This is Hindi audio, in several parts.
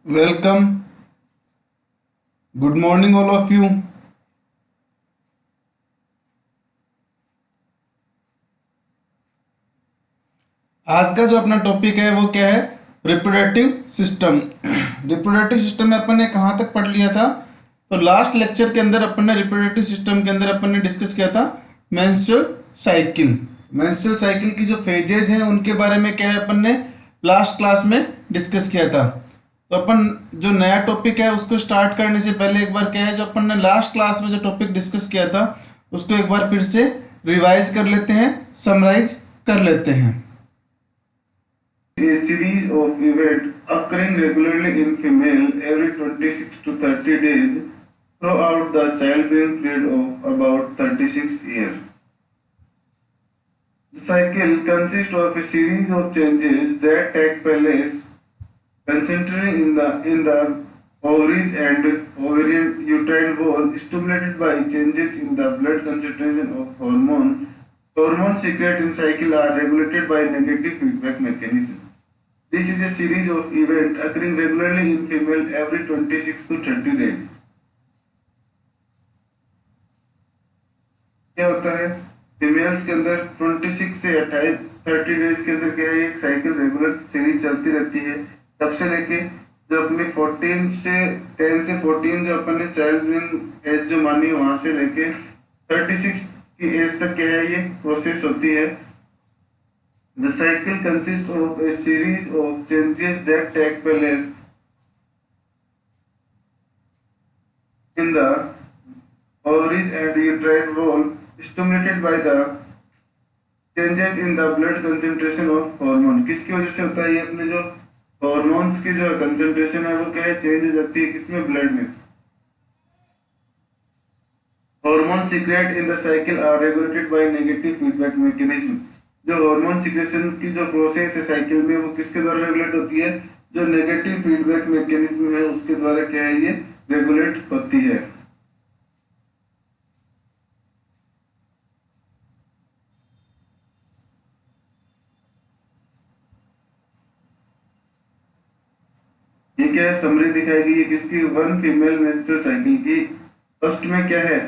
Welcome. Good morning, all of you. आज का जो अपना टॉपिक है वो क्या है? Reproductive system. रिप्रोडक्टिव सिस्टम में अपन ने कहाँ तक पढ़ लिया था? तो लास्ट लेक्चर के अंदर अपन ने रिप्रोडक्टिव सिस्टम के अंदर अपन ने डिस्कस किया था मेंस्ट्रुअल साइकिल। मेंस्ट्रुअल साइकिल की जो फेजेज हैं उनके बारे में क्या है अपन ने लास्ट क्लास में डिस्कस किया था। तो अपन जो नया टॉपिक है उसको स्टार्ट करने से पहले एक बार क्या है जो अपन ने लास्ट क्लास में जो टॉपिक डिस्कस किया था उसको एक बार फिर से रिवाइज कर लेते हैं, समराइज कर लेते हैं। A series of events occurring regularly in female every 26 to 30 days throughout the childbearing period of about 36 years. The cycle consists of a series of changes that take place concentrating in the ovaries and ovarian uterine wall stimulated by changes in the blood concentration of hormone. Hormones secreted in cycle are regulated by negative feedback mechanism. This is a series of events occurring regularly in female every 26 to 30 days. क्या होता है? फीमेल्स के अंदर 26 से 28 30 डेज के अंदर क्या है, एक साइकिल रेगुलर सीरीज चलती रहती है। तब से लेके जो अपनी 14 से 10 से 14 जो अपन ने चाइल्ड बीइंग एज जो मानी है वहां से लेके 36 की एज तक क्या है ये प्रोसेस होती है। The cycle consists of a series of changes that take place in the ovaries and uterine wall stimulated by the changes in the blood concentration of hormone। किसकी वजह से होता है ये? अपने जो हॉर्मोन्स की जो कंसंट्रेशन है वो क्या है, चेंज हो जाती है किसमें? ब्लड में। Hormone secret in the cycle are regulated by negative feedback mechanism. जो हार्मोन सीक्रेशन की जो प्रोसेस है साइकिल में वो किसके द्वारा रेगुलेट होती है? जो नेगेटिव फीडबैक मैकेनिज्म है उसके द्वारा क्या है ये रेगुलेट होती है। ये क्या है, समरी दिखाई गई है किसकी? वन फीमेल मेंस्ट्रुअल साइकिल की। फर्स्ट में क्या है,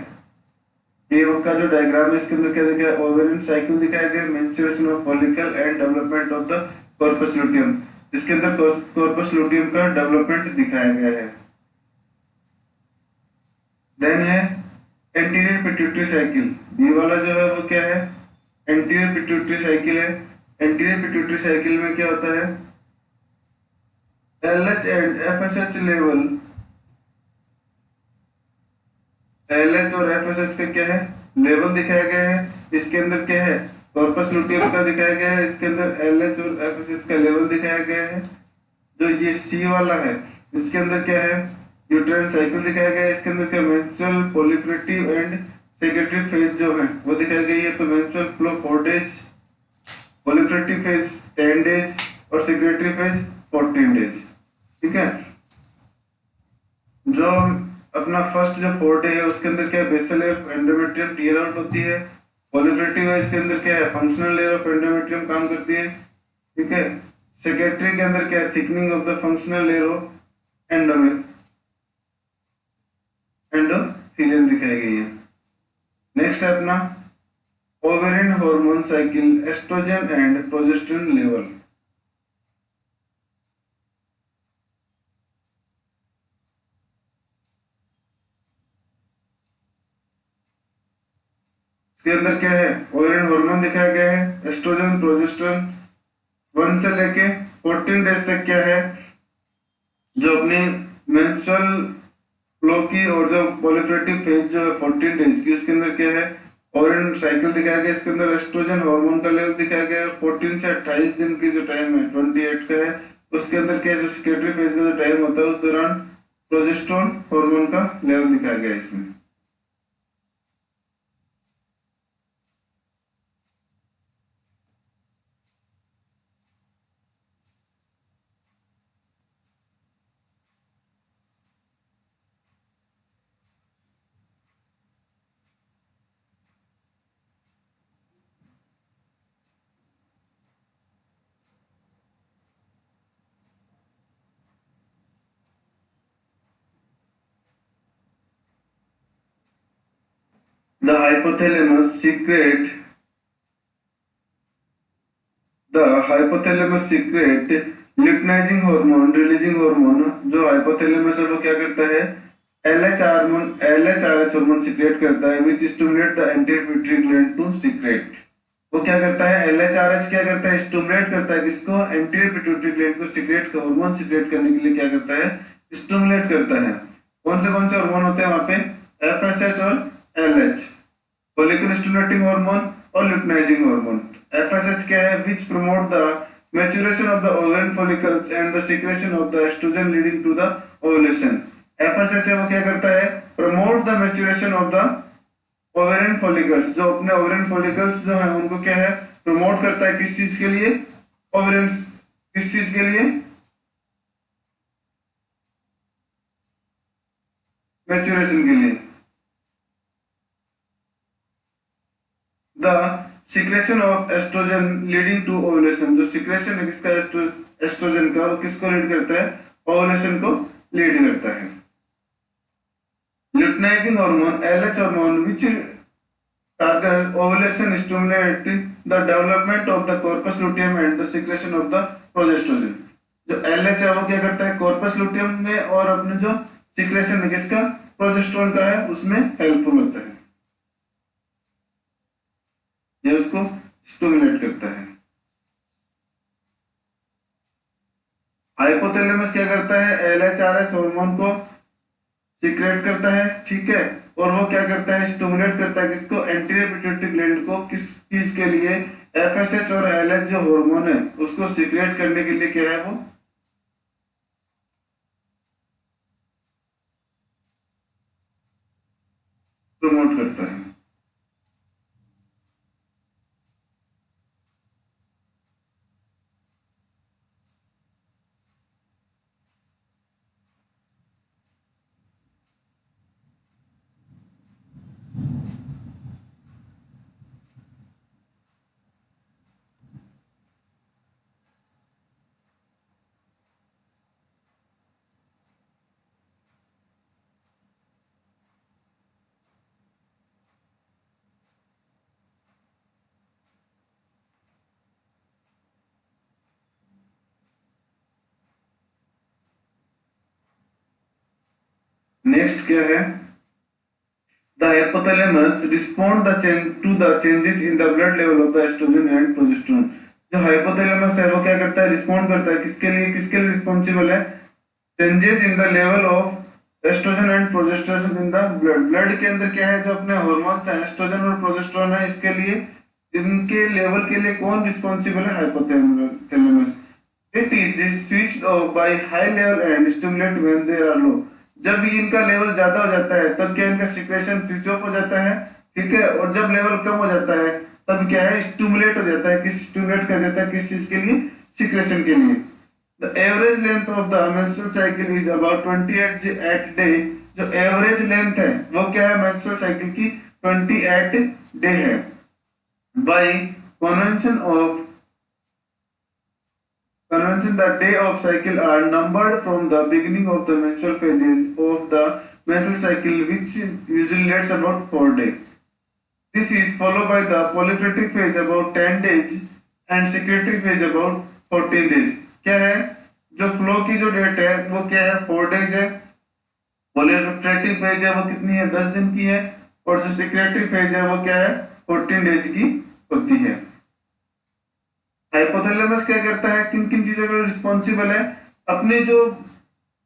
ये का जो डायग्राम है इसके अंदर क्या दिखा है? ओवेरियन साइकिल दिखाया गया, menstruation of follicle and development of the corpus luteum. इसके अंदर कॉर्पस लुटियम का डेवलपमेंट दिखाया गया है। देन है एंटीरियर पिट्यूटरी साइकिल। ये वाला जो है वो क्या है? एंटीरियर पिट्यूटरी साइकिल है। एंटीरियर पिट्यूटरी साइकिल में क्या होता है? LH and FSH level, LH और एफएसएच का क्या है लेवल दिखाया गया है। इसके अंदर क्या है? कॉर्पस लुटियम का दिखाया गया है, इसके अंदर एलएच और एफएसएच का लेवल दिखाया गया है। जो ये सी वाला है इसके अंदर क्या है? यूट्राइन साइकिल दिखाया गया है। इसके अंदर क्या? Menstrual proliferative and secretary phase जो है वो दिखाई गई है। तो menstrual flow 4 days, proliferative phase 10 days और सेक्रेटरी फेज 14 डेज। ठीक है। जो अपना फर्स्ट जो 4 डे है उसके अंदर क्या है? Basal layer of endometrium clear out होती है। प्रोलिफरेटिव है इसके अंदर क्या है? फंक्शनल लेयर ऑफ एंडोमेट्रियम काम करती है। ठीक है। सेक्रेटरी के अंदर क्या है? Thickening of the functional layer of endothelium दिखाई गई है। नेक्स्ट है अपना ovarian hormone cycle, estrogen and progesterone level. इसके अंदर क्या है? ओवेरियन हार्मोन दिखाया गया है, एस्ट्रोजन प्रोजेस्टेरोन। 1 से लेके 14 डेज तक क्या है? जो अपनी मेंस्ट्रुअल फ्लो की और जो प्रोलिफरेटिव फेज जो है 14 डेज की उसके अंदर क्या है? ओवेरियन साइकिल दिखाया गया। इसके अंदर एस्ट्रोजन हार्मोन का लेवल दिखाया गया है। 14 से 28 दिन की जो टाइम है 28 का है उसके अंदर क्या है? जो सेक्रेटरी फेज का जो टाइम होता है उस दौरान प्रोजेस्टेरोन हार्मोन का लेवल दिखाया गया है इसमें। The hypothalamus secrete luteinizing hormone releasing hormone. जो hypothalamus है वो क्या करता है, LHRH हार्मोन सिक्रेट करता है which stimulate the anterior pituitary gland to secrete. वो क्या करता है, LHRH क्या करता है, स्टिमुलेट करता है किसको, एंटीरियर पिट्यूटरी ग्लैंड को सिक्रेट हार्मोन सिक्रेट करने के लिए क्या करता है, स्टिमुलेट करता है. कौन से हार्मोन होते हैं वहां पे, FSH और LH, follicle stimulating hormone और luteinizing hormone. FSH क्या है, which promote the maturation of the ovarian follicles and the secretion of the estrogen leading to the ovulation. FSH है वो क्या करता है, promote the maturation of the ovarian follicles, जो अपने ओवेरियन फॉलिकल्स जो है उनको क्या है, प्रमोट करता है किस चीज के लिए, ओवेरियन, किस चीज के लिए, मैच्योरेशन के लिए. The secretion of estrogen leading to ovulation, जो सिक्रेशन है किसका, एस्ट्रोजन का, वो किसको लीड करता है, ओवुलेशन को लीड करता है. Luteinizing hormone LH hormone which target ovulation stimulate the development of the corpus luteum and the secretion of the progesterone. जो LH है वो क्या करता है, कॉर्पस लुटियम में और अपने जो सिक्रेशन है किसका, प्रोजेस्टेरोन का है, उसमें हेल्पफुल होता है, ये उसको स्टिमुलेट करता है. हाइपोथैलेमस क्या करता है, LHRH हार्मोन को सिक्रेट करता है, ठीक है, और वो क्या करता है, स्टिमुलेट करता है किसको, एंटीरियर पिट्यूटरी ग्लैंड को, किस चीज के लिए, FSH और LH जो हार्मोन है उसको सिक्रेट करने के लिए क्या है, वो प्रमोट करता है. नेक्स्ट क्या है, the hypothalamus respond the change to the changes in the blood level of the estrogen and progesterone. जो हाइपोथैलेमस है वो क्या करता है, रिस्पॉन्ड करता है किसके लिए रिस्पॉन्सिबल है, changes in the level of oestrogen and progesterone in the blood. Blood के अंदर क्या है, जो अपने हार्मोन्स हैं एस्ट्रोजन और प्रोजेस्टेरोन है, इसके लिए, इनके लेवल के लिए कौन रिस्पॉन्सिबल है, hypothalamus. It is switched off by high level and stimulate when they are low. जब भी इनका लेवल ज्यादा हो जाता है तब क्या इनका सिक्रेशन स्विच ऑफ हो जाता है, ठीक है, और जब लेवल कम हो जाता है तब क्या है, स्टिमुलेट हो जाता है, किस स्टिमुलेट कर देता है, किस चीज के लिए, सिक्रेशन के लिए. The average length of the menstrual cycle is about 28 day. जो एवरेज लेंथ है वो क्या है, मेंस्ट्रुअल साइकिल की 28 डे है. Bye convention of convention, the day of cycle are numbered from the beginning of the menstrual phases of the menstrual cycle, which usually lasts about 4 days. This is followed by the proliferative phase about 10 days and secretory phase about 14 days. क्या है, जो फ्लो की जो डेट है वो क्या है, 4 डेज है. proliferative phase है वो कितनी है, 10 दिन की है, और जो secretory phase है वो क्या है, 14 डेज की होती है. हाइपोथैलेमस क्या करता है, किन किन चीजों के लिए रिस्पॉन्सिबल है, अपने जो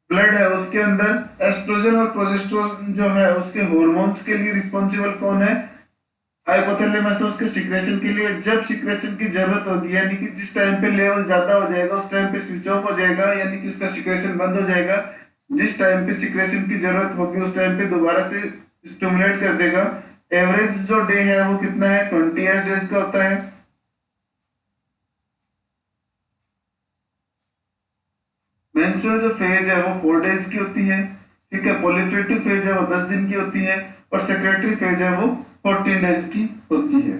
ब्लड है उसके अंदर एस्ट्रोजन और प्रोजेस्टेरोन जो है उसके हार्मोन्स के लिए रिस्पॉन्सिबल कौन है, हाइपोथैलेमस. उसके सिक्रेशन के लिए, जब सिक्रेशन की जरूरत होगी, यानी कि जिस टाइम पे लेवल ज्यादा हो जाएगा उस टाइम पे स्विच ऑफ हो जाएगा, यानी कि उसका सिक्रेशन बंद हो जाएगा. जिस टाइम पे सिक्रेशन की जरूरत होगी उस टाइम पे दोबारा से स्टिमुलेट कर देगा. एवरेज जो डे है वो कितना है, 28 डेज का होता है. मेंस्ट्रुअल जो फेज है वो 4 डेज की होती है, ठीक है. प्रोलिफरेटिव फेज है वो 10 दिन की होती है, और सेक्रेटरी फेज है वो 14 डेज की होती है.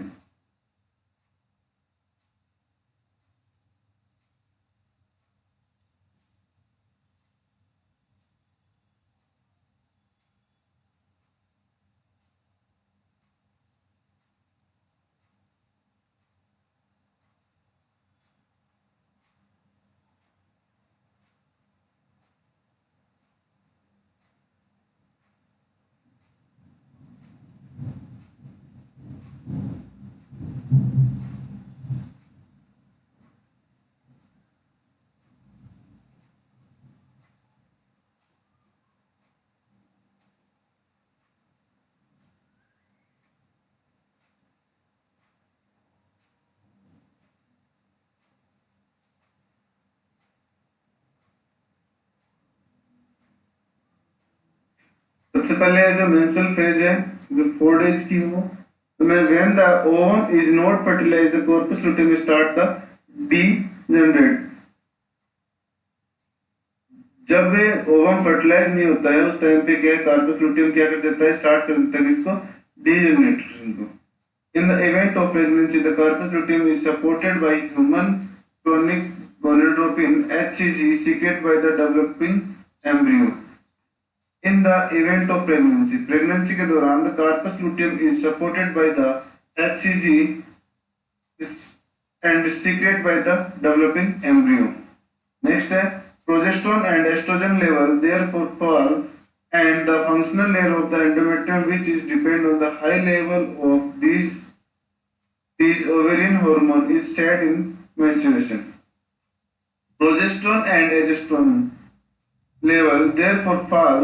सबसे पहले जो मेंस्ट्रुअल फेज है जो 4 डेज की हो, तो मैं when the ovum is not fertilised the corpus luteum start the degenerate. जब वे ओवम फर्टिलाइज नहीं होता है उस टाइम पे क्या है, कार्पस लुटियम क्या कर देता है, स्टार्ट कर देता है किसको, डीजनरेशन को। In the event of pregnancy the corpus luteum is supported by human chronic gonadotropin HCG secreted by the developing embryo। In the event of pregnancy, pregnancy के दौरान the corpus luteum is supported by the HCG and secreted by the developing embryo। Next है progesterone and estrogen level therefore fall and the functional layer of the endometrium which is depend on the high level of these ovarian hormone is set in menstruation। Progesterone and estrogen level therefore fall,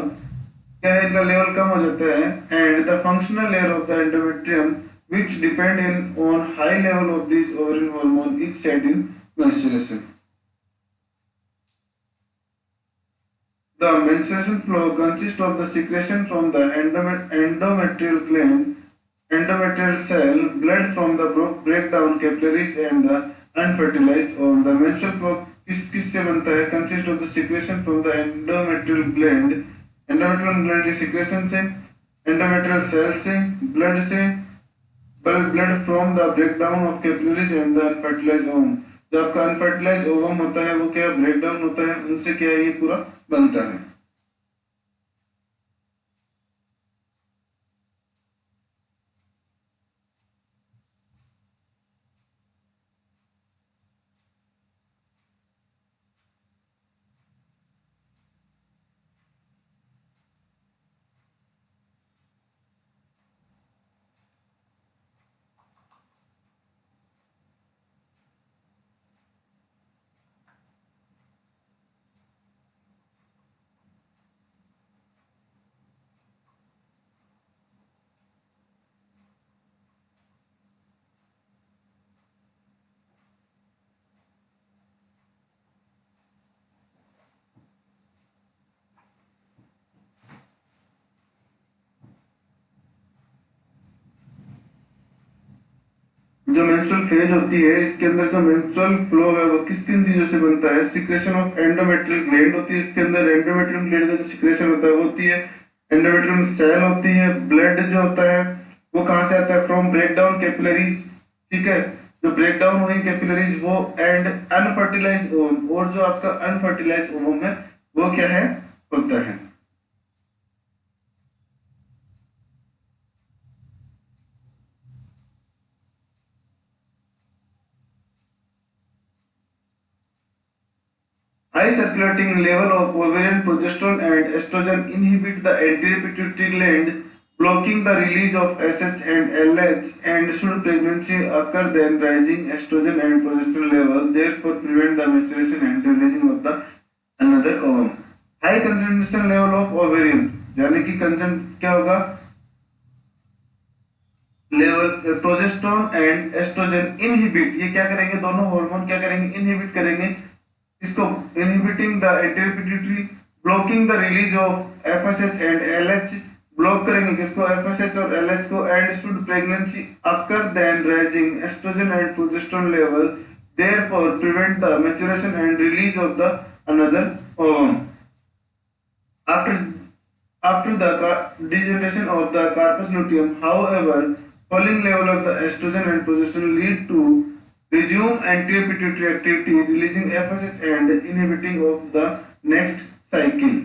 क्या है, इनका लेवल कम हो जाता है। And the functional layer of the endometrium which depend in on high level of this ovarian hormone is set in menstruation. The menstruation flow consist of the secretion from the endometrial gland, endometrial cell, blood from the breakdown capillaries and the unfertilized ovum। The menstrual flow किससे बनता है, consist of the secretion from the endometrial gland, endometrial gland की सिक्रेशन से, एंडोमेट्रियल सेल से, ब्लड से, blood from the breakdown of capillaries and the unfertilised ovum. जो आपका अनफर्टिलाइज्ड ओवम होता है वो क्या ब्रेकडाउन होता है, उनसे क्या है ये पूरा बनता है। जो मेंस्ट्रुअल फेज होती है इसके अंदर जो मेंस्ट्रुअल फ्लो है वो किस किन चीजों से बनता है, सिक्रेशन ऑफ एंडोमेट्रियल ग्लैंड होती है, इसके अंदर एंडोमेट्रियम ग्लैंड का जो सिक्रेशन होता है वो होती है, एंडोमेट्रियम सेल होती है, ब्लड जो होता है वो कहां से आता है, फ्रॉम ब्रेकडाउन कैपिलरीज, ठीक है, जो ब्रेकडाउन हुई कैपिलरीज वो, एंड अनफर्टिलाइज्ड ओवम, और जो आपका अनफर्टिलाइज्ड ओवम है वो क्या है, होता है। High circulating level of ovarian progesterone and estrogen inhibit the anterior pituitary gland, blocking the release of SH and LH, and should pregnancy occur then rising estrogen and progesterone level, therefore prevent the maturation and releasing of the another ovum। High concentration level of ovarian, यानी कि कंसेंट क्या होगा, level progesterone and estrogen inhibit, ये क्या करेंगे, दोनों हार्मोन क्या करेंगे, इनहिबिट करेंगे इसको, inhibiting the anterior pituitary, blocking the release of FSH and LH, block करेंगे किसको, एफएसएच और एलएच को, and should pregnancy occur then rising estrogen and progesterone level, therefore prevent the maturation and release of the another ovum. After the degeneration of the corpus luteum, however, falling level of the estrogen and progesterone lead to resume anterior pituitary activity, releasing FSH and inhibiting of the next cycle।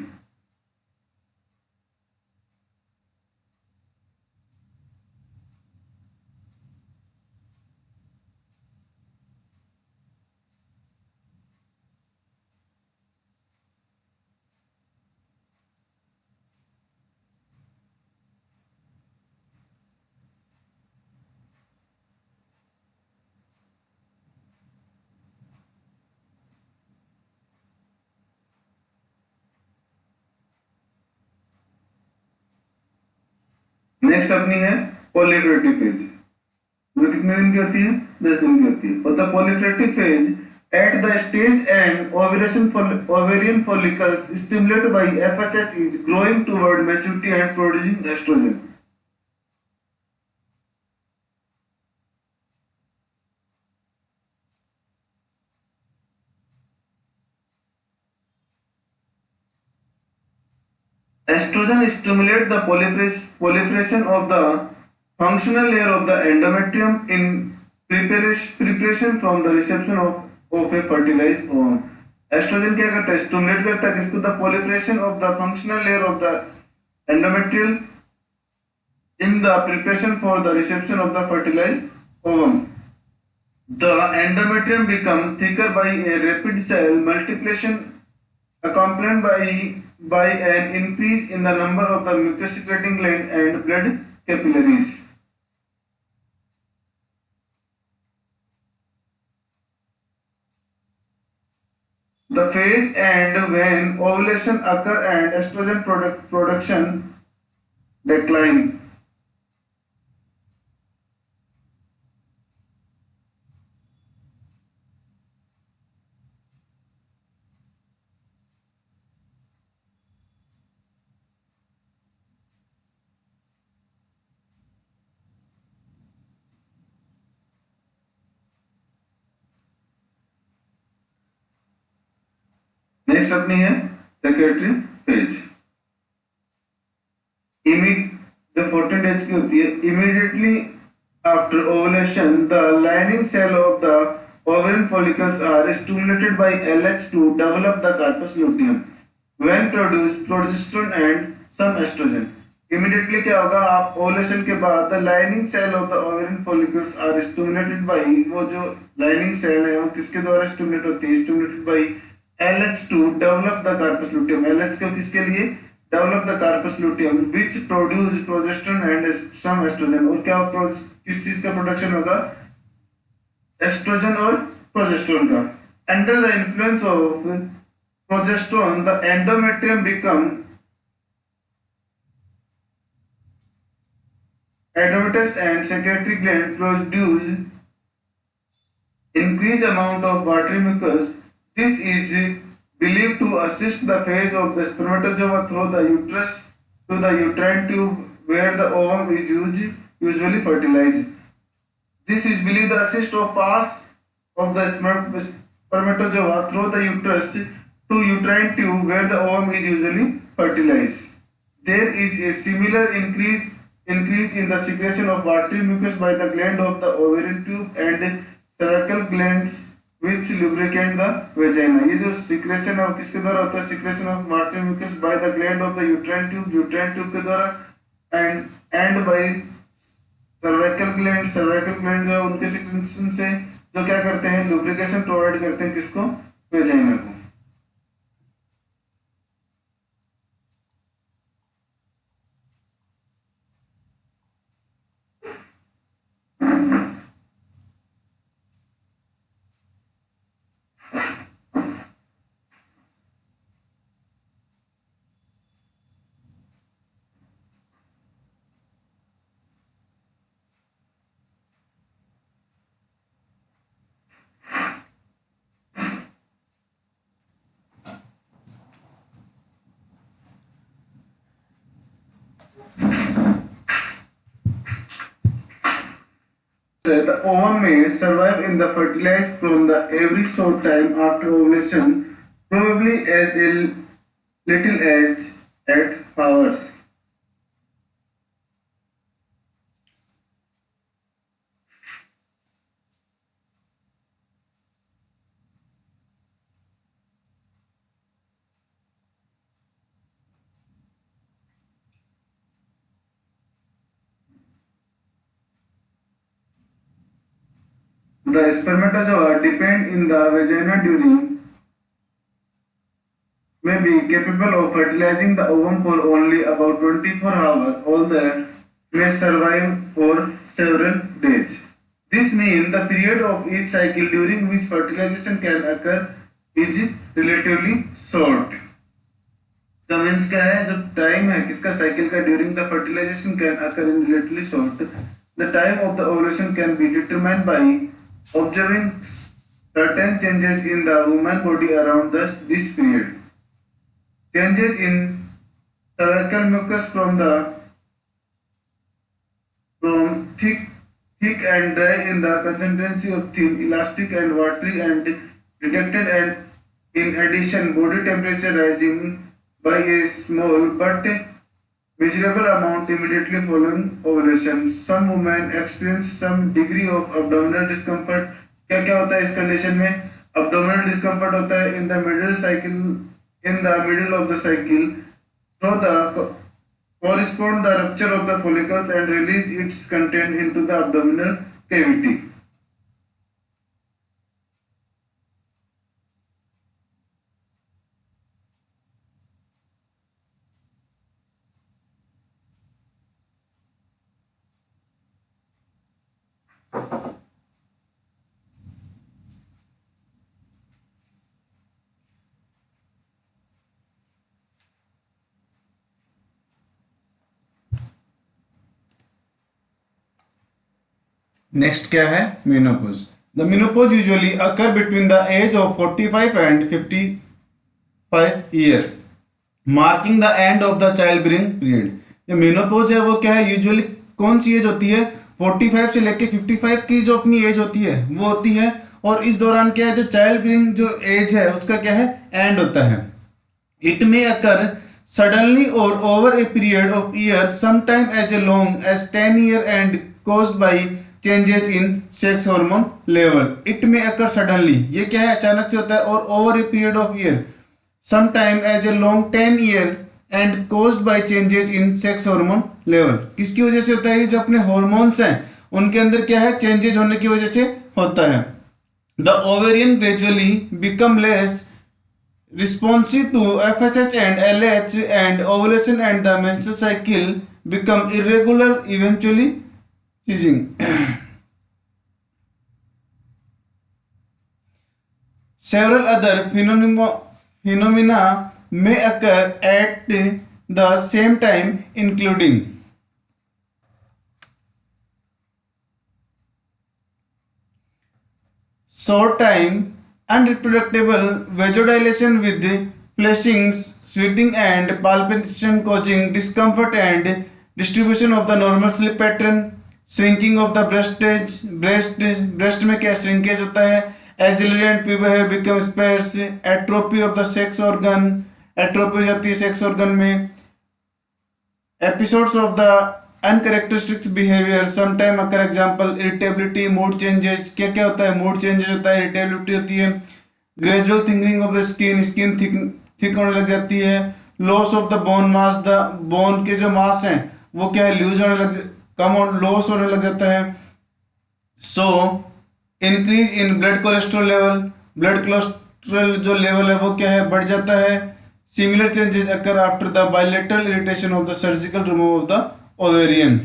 Next अपनी है proliferative फेज, जो कितने दिन की होती है, 10 दिन की होती है। और the proliferative phase At the stage end, ovarian follicles stimulated by FSH is growing toward maturity and producing estrogen. Estrogen stimulates the proliferation of the functional layer of the endometrium in preparation from the reception of a fertilized ovum. Estrogen क्या करता है? स्टिमुलेट करता है किसको? The proliferation of the functional layer of the endometrial in the preparation for the reception of the fertilized ovum. The endometrium becomes thicker by a rapid cell multiplication accompanied by an increase in the number of the mucus secreting gland and blood capillaries. The phase end when ovulation occur and estrogen production decline. Next अपनी है सेक्रेटरी पेज। जो 14 डेज की होती है, immediately after ovulation the lining cell of the ovarian follicles are stimulated by LH to develop the corpus luteum when produce progesterone and some estrogen. Immediately क्या होगा? आप ओवुलेशन के बाद the lining cell of the ovarian follicles are stimulated by, वो जो लाइनिंग सेल है वो किसके द्वारा स्टिमुलेट होती है? Stimulated by LH to develop the corpus luteum. LH को किसके लिए? Develop the corpus luteum which produce progesterone and some estrogen. और क्या किस चीज का प्रोडक्शन होगा? एस्ट्रोजन और प्रोजेस्टेरोन का. Under the influence of progesterone, the endometrium become adenomatous and secretory gland produce increased amount of watery mucus. This is believed to assist the phase of the spermatozoa through the uterus to the uterine tube where the ovum is usually fertilized. This is believed to assist of pass of the spermatozoa through the uterus to uterine tube where the ovum is usually fertilized. There is a similar increase in the secretion of watery mucus by the gland of the ovarian tube and cervical glands which lubricate the vagina. ये जो secretion है किसके द्वारा होता है? secretion of watery mucus by the gland of the uterine tube के द्वारा and by cervical gland जो है उनके secretion से जो क्या करते हैं? lubrication provide करते हैं किसको? vagina को. The ovum may survive in the fertilized from the every short time after ovulation, probably as little as 8 hours. The spermatozoa depend in the vagina during may be capable of fertilizing the ovum for only about 24 hours, although may survive for several days. This means the period of each cycle during which fertilization can occur is relatively short. So means क्या है? जो time है किसका cycle का during the fertilization can occur in relatively short. The time of the ovulation can be determined by observing certain changes in the woman body around this period. Changes in cervical mucus from thick and dry in the consistency of thin, elastic and watery and detected, and in addition body temperature rising by a small but measurable amount immediately following ovulation. Some women experience some degree of abdominal discomfort. क्या क्या होता है इस कंडीशन में? Abdominal discomfort होता है in the middle of the cycle through the correspond the rupture of the follicles and release its content into the abdominal cavity. Next क्या है? Menopause. The menopause usually occur between the age of 45 and 55 year, marking the end of the child bearing period. ये मेनोपॉज है वो क्या है? यूजुअली कौन सी एज होती है? 45 से लेके 55 की जो अपनी एज होती है वो होती है, और इस दौरान क्या है, जो चाइल्ड बियरिंग जो एज है उसका क्या है? एंड होता है. It may occur suddenly or over a period of years, sometime as long as 10 year and caused by changes in sex hormone level. It may occur suddenly, ये क्या है? अचानक से होता है. और over a period of year, sometime as a long 10 year and caused by changes in sex hormone level. किसकी वजह से होता है? ये जो अपने हॉर्मोन्स हैं उनके अंदर क्या है? चेंजेस होने की वजह से होता है. The ovarian gradually become less responsive to FSH and LH, and ovulation and the menstrual cycle become irregular, eventually ceasing. Several other phenomena may occur at the same time, including short time unreproducible vasodilation with flushings, sweating and palpitation causing discomfort and distribution of the normal sleep pattern, shrinking of the breast में क्या shrinkage होता है, axillary and pubic hair become sparse, atrophy of the sex organ, atrophy हो जाती है sex organ में, episodes of the uncharacteristics behaviour sometime occur, example irritability, mood changes. क्या क्या होता है? मूड चेंजेस होता है, इरिटेबिलिटी होती है, gradual thickening of the skin, skin thick होने लग जाती है, loss of the bone mass, the bone के जो मास हैं वो क्या है? लूज होने लग, कम और लॉस होने लग जाता है. So increase in blood cholesterol level, blood cholesterol जो लेवल है वो क्या है? बढ़ जाता है. Similar changes occur after the bilateral irritation of the surgical remove of the ovarian.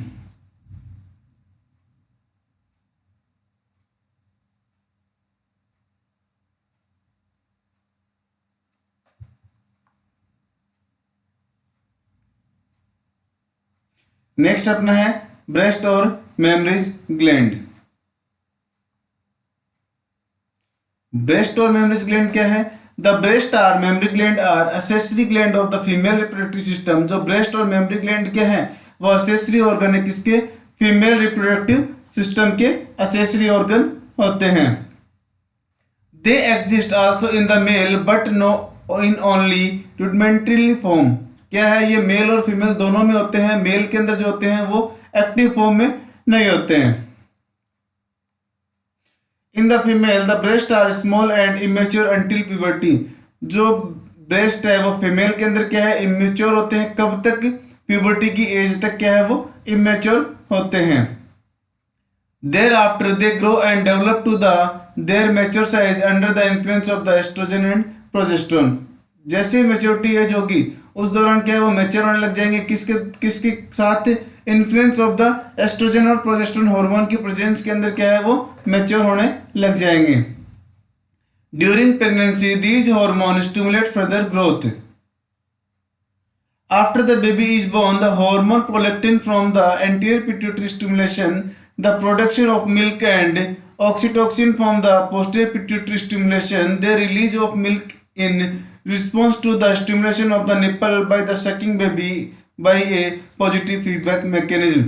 Next अपना है ब्रेस्ट और मेमरीज ग्लैंड. ब्रेस्ट और मेमरीज ग्लैंड क्या है? द ब्रेस्ट और mammary gland are accessory gland of the female reproductive system. जो ब्रेस्ट और मेमरी ग्लैंड क्या है? वो असेसरी ऑर्गन है किसके? फीमेल रिप्रोडक्टिव सिस्टम के असेसरी ऑर्गन होते हैं. They exist also in the male but no in only rudimentary form. क्या है? ये मेल और फीमेल दोनों में होते हैं. मेल के अंदर जो होते हैं वो एक्टिव फॉर्म में नहीं होते हैं. In the female the breast are small and immature until puberty. जो ब्रेस्ट है वो फीमेल के अंदर क्या है? इमेच्योर होते हैं. कब तक? प्यूबर्टी की एज तक क्या है? वो इमेच्योर होते हैं. There after they grow and develop to the their mature size under the influence of the estrogen and progesterone. जैसे मैच्योरिटी एज होगी उस दौरान क्या है? वो मैच्योर होने लग जाएंगे. किसके किसके साथ? इन्फ्लुएंस ऑफ द एस्ट्रोजन और प्रोजेस्टेरोन हार्मोन की प्रेजेंस के अंदर क्या है? वो मैच्योर होने लग जाएंगे. During pregnancy these hormone stimulate further growth. After the baby is born, the hormone prolactin from the anterior pituitary stimulation the production of milk and oxytocin from the posterior pituitary stimulation, they release of milk in response to the stimulation of the nipple by the sucking baby by a positive feedback mechanism.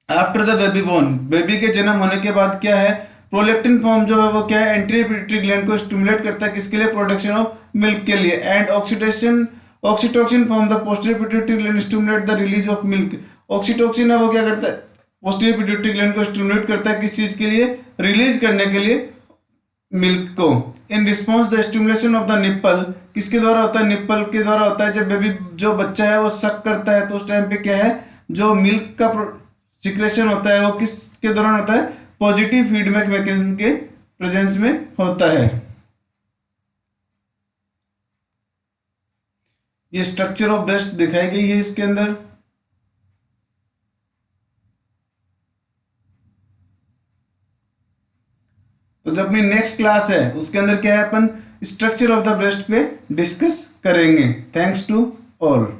After the baby born, baby के जन्म होने के बाद क्या है, प्रोलेक्टिन फॉर्म जो है वो क्या है, एंटीरियर पिट्यूटरी ग्लैंड को स्टिमुलेट करता है, किसके लिए, प्रोडक्शन ऑफ मिल्क के लिए. And oxytocin from the posterior pituitary gland stimulate the release of milk. Oxytocin है वो क्या करता है, पोस्टीरियर पिट्यूटरी ग्लैंड को स्टिमुलेट करता है, किस चीज के लिए, रिलीज करने के लिए मिल्क को. In response the stimulation of the nipple, किसके द्वारा होता है, निप्पल के द्वारा होता है. जब बेबी जो बच्चा है वो सक करता है तो उस टाइम पे क्या है, जो मिल्क का सिक्रेशन होता है वो किसके दौरान होता है, पॉजिटिव फीडबैक मैकेनिज्म के प्रेजेंस में होता है. ये स्ट्रक्चर ऑफ ब्रेस्ट दिखाई गई है इसके अंदर. तो जो अपनी नेक्स्ट क्लास है उसके अंदर क्या है, अपन स्ट्रक्चर ऑफ द ब्रेस्ट पे डिस्कस करेंगे. Thanks to all.